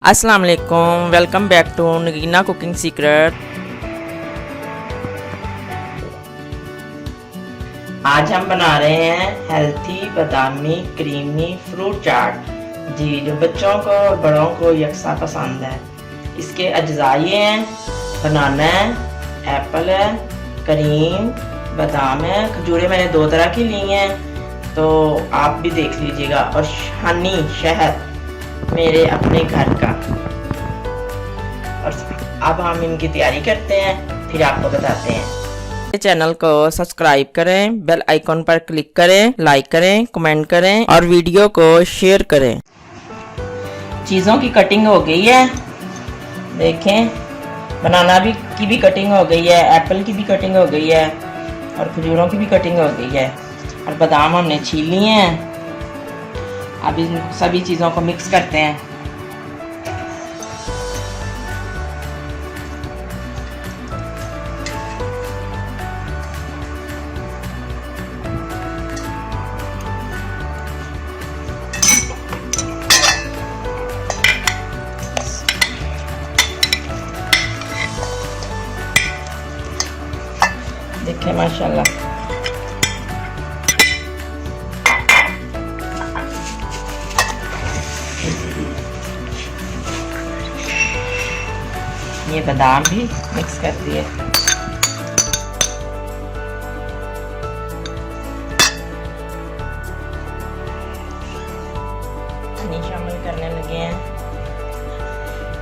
अस्सलाम वालेकुम, welcome back to Nagina cooking secret. आज हम बना रहे हैं हेल्थी बादामी क्रीमी फ्रूट चाट जी, जो बच्चों को और बड़ों को यकसा पसंद है। इसके अज्जा ये हैं, बनाना है, एप्पल है, क्रीम, बादाम है, खजूरें मैंने 2 तरह की ली हैं, तो आप भी देख लीजिएगा, और हनी शहद मेरे अपने घर का। और अब हम इनकी तैयारी करते हैं, फिर आपको बताते हैं। चैनल को सब्सक्राइब करें, बेल आइकॉन पर क्लिक करें, लाइक करें, कमेंट करें और वीडियो को शेयर करें। चीज़ों की कटिंग हो गई है, देखें, बनाना की भी कटिंग हो गई है, एप्पल की भी कटिंग हो गई है और खजूरों की भी कटिंग हो गई है, और बादाम हमने छील लिए हैं। अब इन सभी चीज़ों को मिक्स करते हैं। देखें माशाल्लाह, ये बादाम भी मिक्स कर दिए। हनी शामिल करने लगे हैं।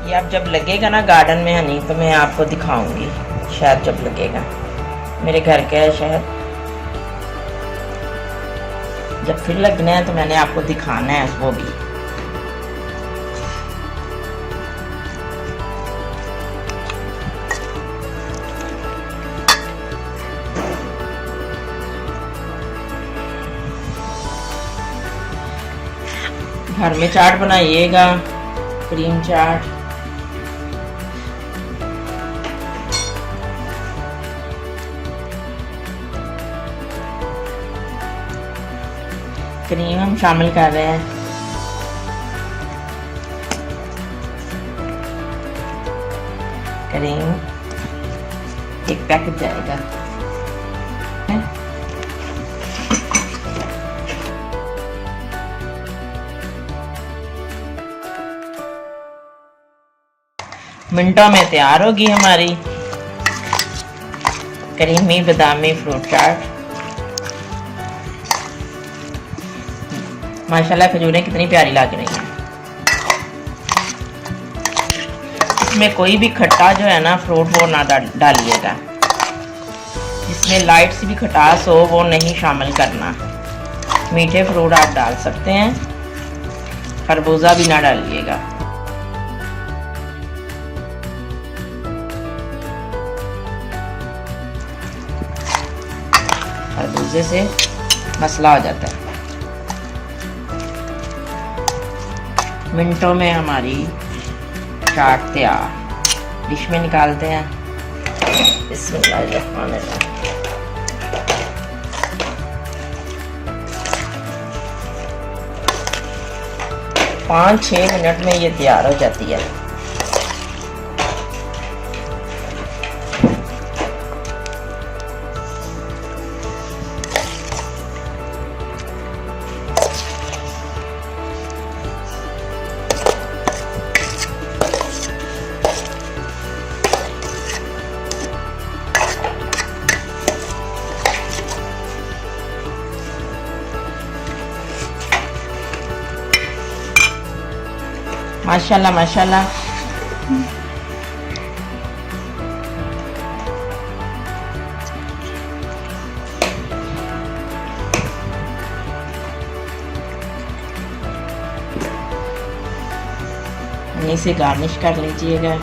ये अब जब लगेगा ना गार्डन में हनी, तो मैं आपको दिखाऊंगी। शहद जब लगेगा, मेरे घर का है शहद, जब फिर लगना है तो मैंने आपको दिखाना है वो भी। घर में चाट बनाइएगा, क्रीम चाट। क्रीम हम शामिल कर रहे हैं। क्रीम 1 पैकेट जाएगा। मिनटों में तैयार होगी हमारी क्रीमी बादामी फ्रूट चाट। माशाल्लाह खजूरें कितनी प्यारी लग रही हैं। इसमें कोई भी खट्टा जो है ना फ्रूट वो ना डालिएगा। जिसमें लाइट सी भी खटास हो वो नहीं शामिल करना। मीठे फ्रूट आप डाल सकते हैं, खरबूजा भी ना डालिएगा। खरबूजे से मसला हो जाता है। मिनटों में हमारी चाट तैयार। डिश में निकालते हैं। बिस्मिल्लाहिर्रहमानिर्रहीम। 5-6 मिनट में ये तैयार हो जाती है। माशाल्लाह माशाल्लाह। हनी से गार्निश कर लीजिएगा।